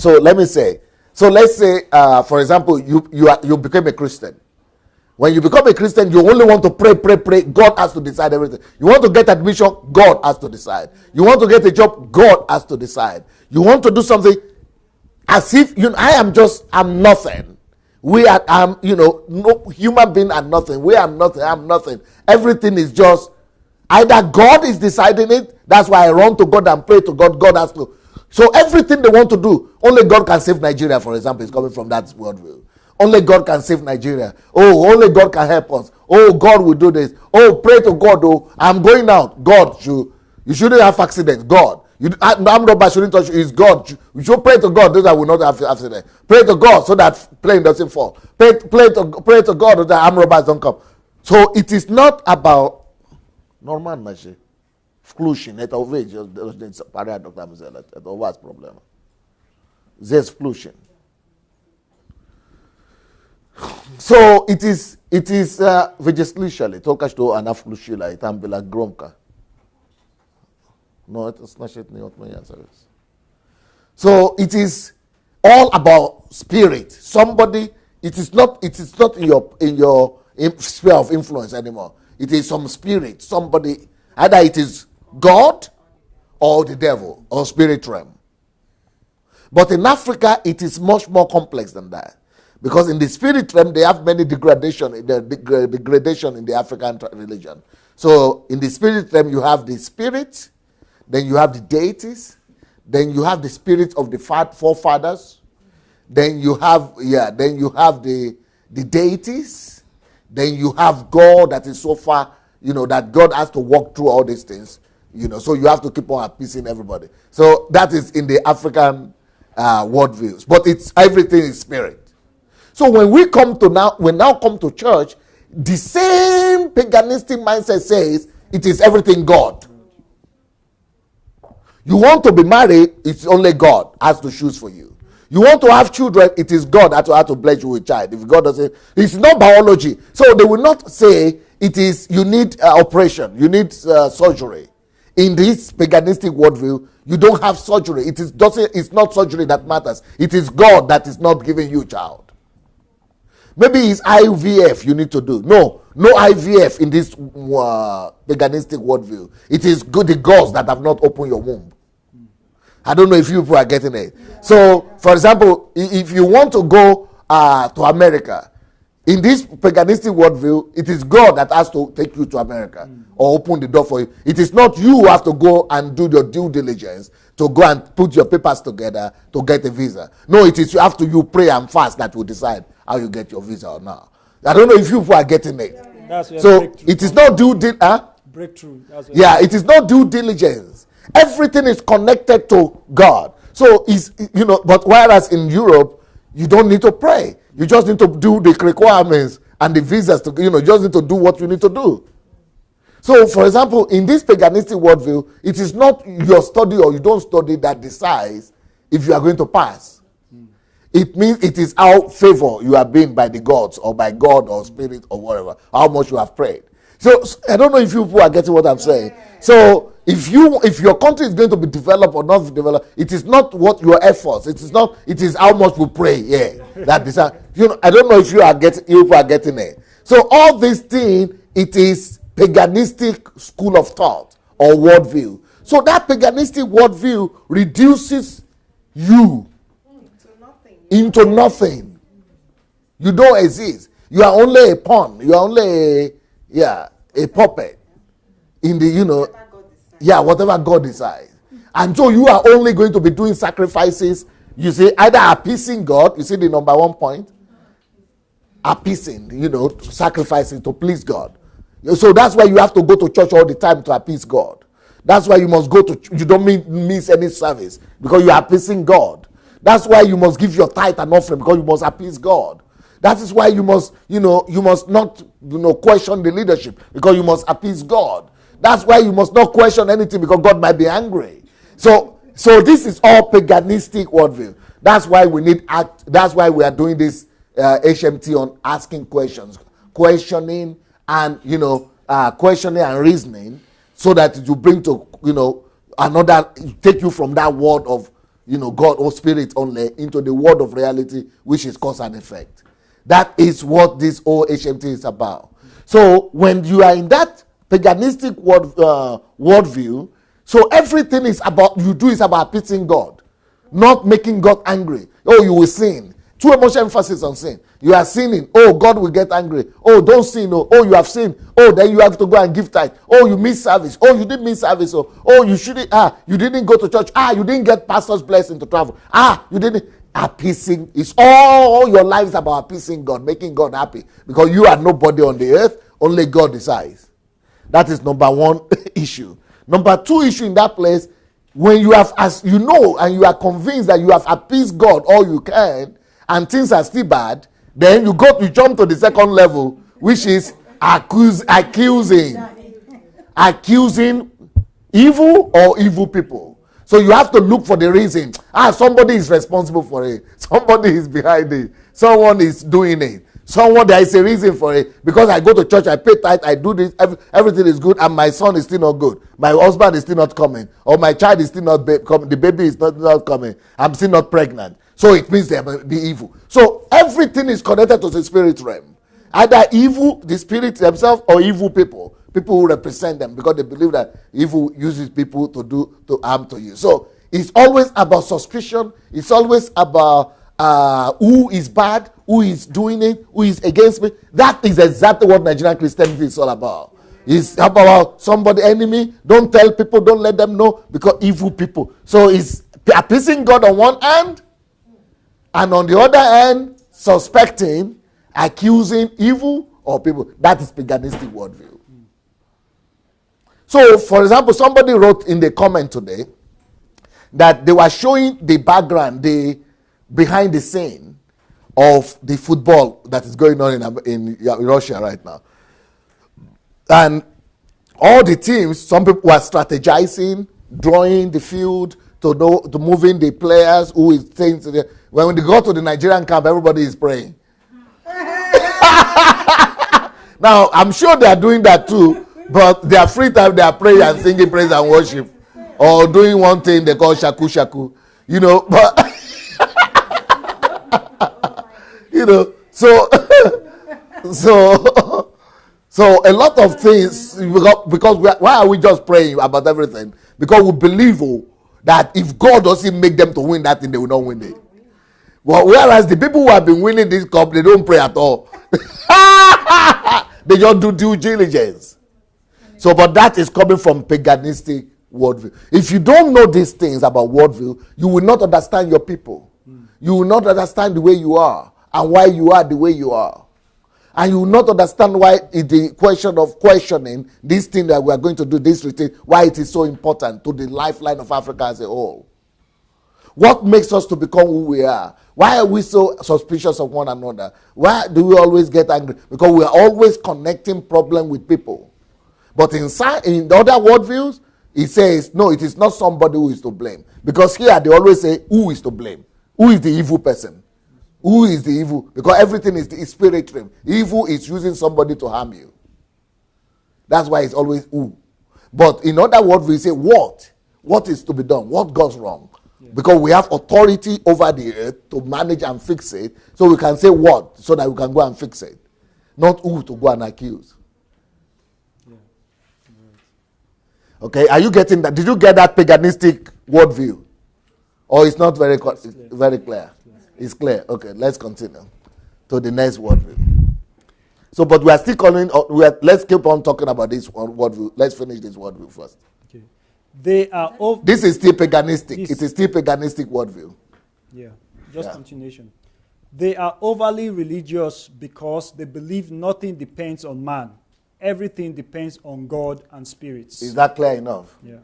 So let me say. So let's say, for example, you became a Christian. When you become a Christian, you only want to pray. God has to decide everything. You want to get admission, God has to decide. You want to get a job, God has to decide. You want to do something as if I'm nothing. No human being are nothing. We are nothing. I'm nothing. Everything is just either God is deciding it. That's why I run to God and pray to God. God has to. So everything they want to do, only God can save Nigeria, for example, is coming from that worldview. Only God can save Nigeria. Oh, only God can help us. Oh, God will do this. Oh, pray to God. Oh, I'm going out. God, you shouldn't have accidents. God. I'm not shouldn't touch you. It's God. You should pray to God so that will not have accident. Pray to God so that plane doesn't fall. Pray to God so that armed robbers don't come. So it is not about normal nashi. Exclusion. It always just paradox. It always problem. There's exclusion. So it is legislation. Tokash to an aflushila. It am like gromka. No, it's not shit. So it is all about spirit. Somebody. It is not in your sphere of influence anymore. It is some spirit. Somebody. Either it is God or the devil or spirit realm. But in Africa, it is much more complex than that. Because in the spirit realm, they have many degradation in the African religion. So in the spirit realm, you have the spirit, then you have the deities, then you have the spirits of the forefathers, then you have the deities, then you have God that is so far, that God has to walk through all these things, so you have to keep on appeasing everybody. So that is in the African worldviews. But everything is spirit. So when we now come to church, the same paganistic mindset says it is everything God. You want to be married, it's only God has to choose for you. You want to have children, it is God that will have to bless you with a child. If God doesn't, it's not biology. So they will not say it is you need operation, you need surgery. In this paganistic worldview, you don't have surgery. It's not surgery that matters. It is God that is not giving you a child. Maybe it's IVF you need to do. No IVF in this paganistic worldview. It is the gods that have not opened your womb. I don't know if you people are getting it. So, for example, if you want to go to America, in this paganistic worldview, it is God that has to take you to America or open the door for you. It is not you who have to go and do your due diligence to go and put your papers together to get a visa. No, it is you pray and fast that will decide how you get your visa or not. I don't know if you people are getting it. So it is not breakthrough. It is not due diligence. Everything is connected to God. So but whereas in Europe, you don't need to pray. You just need to do the requirements and the visas to, you just need to do what you need to do. So, for example, in this paganistic worldview, it is not your study or you don't study that decides if you are going to pass. It means it is how favor you are being by the gods or by God or spirit or whatever, how much you have prayed. So I don't know if you people are getting what I'm saying. So if your country is going to be developed or not developed, it is not what your efforts. It is how much we pray. Yeah, that is. I don't know if you people are getting it. So all these things, it is paganistic school of thought or worldview. So that paganistic worldview reduces you into nothing. You don't exist. You are only a pawn. You are only a puppet in the whatever God decides. And so you are only going to be doing sacrifices. You see, either appeasing God. You see the number one point, appeasing. Sacrificing to please God. So that's why you have to go to church all the time to appease God. That's why you must go to. You don't miss any service because you are appeasing God. That's why you must give your tithe and offering because you must appease God. That is why you must, you must not, question the leadership because you must appease God. That's why you must not question anything because God might be angry. So this is all paganistic worldview. That's why that's why we are doing this HMT on asking questions, questioning and reasoning, so that it will bring to take you from that world of God or spirit only, into the world of reality, which is cause and effect. That is what this whole HMT is about. So when you are in that paganistic worldview, so everything is about is about appeasing God, not making God angry. Oh, you will sin. Too much emphasis on sin. You are sinning. Oh, God will get angry. Oh, don't sin. Oh, you have sinned. Oh, then you have to go and give tithe. Oh, you miss service. Oh, you didn't miss service. Oh, you shouldn't. You didn't go to church. You didn't get pastor's blessing to travel. You didn't. Appeasing. It's all your life is about appeasing God, making God happy, because you are nobody on the earth. Only God decides. That is number one issue. Number two issue in that place, when you have, as you know, and you are convinced that you have appeased God all you can, and things are still bad, then you jump to the second level, which is accusing evil or evil people. So you have to look for the reason. Somebody is responsible for it. Somebody is behind it. Someone is doing it. There is a reason for it. Because I go to church, I pay tithe, I do this, everything is good, and my son is still not good. My husband is still not coming. Or my child is still not coming. The baby is not coming. I'm still not pregnant. So it means they must be evil. So everything is connected to the spirit realm. Either evil, the spirits themselves, or evil people. People who represent them, because they believe that evil uses people to harm to you. So it's always about suspicion. It's always about who is bad, who is doing it, who is against me. That is exactly what Nigerian Christianity is all about. It's about somebody enemy. Don't tell people, don't let them know, because evil people. So it's appeasing God on one hand, and on the other hand, suspecting, accusing evil or people. That is paganistic worldview. So, for example, somebody wrote in the comment today that they were showing the background, the behind the scene of the football that is going on in Russia right now. And all the teams, some people were strategizing, drawing the field, to moving the players who is saying to them. When they go to the Nigerian camp, everybody is praying. Now, I'm sure they are doing that too, but their free time, they are praying and singing praise and worship, or doing one thing they call shaku shaku, but so a lot of things, because why are we just praying about everything? Because we believe that if God doesn't make them to win that thing, they will not win it. Well, whereas the people who have been winning this cup, they don't pray at all. They just do due diligence. So, but that is coming from paganistic worldview. If you don't know these things about worldview, you will not understand your people. You will not understand the way you are and why you are the way you are. And you will not understand why the question of questioning this thing that we are going to do, this retreat, why it is so important to the lifeline of Africa as a whole. What makes us to become who we are? Why are we so suspicious of one another? Why do we always get angry? Because we are always connecting problem with people. But in other worldviews, it says, no, it is not somebody who is to blame. Because here they always say, who is to blame? Who is the evil person? Who is the evil? Because everything is the spirit realm. Evil is using somebody to harm you. That's why it's always who. But in other words, we say what? What is to be done? What goes wrong? Yeah. Because we have authority over the earth to manage and fix it. So we can say what? So that we can go and fix it. Not who to go and accuse. Yeah. Right. Okay, are you getting that? Did you get that paganistic worldview? Or it's not very clear? It's clear. Okay, let's continue to the next worldview. So, but we are still let's keep on talking about this worldview. Let's finish this worldview first. Okay. This is still paganistic. It is still paganistic worldview. Yeah, continuation. They are overly religious because they believe nothing depends on man. Everything depends on God and spirits. Is that clear enough? Yeah.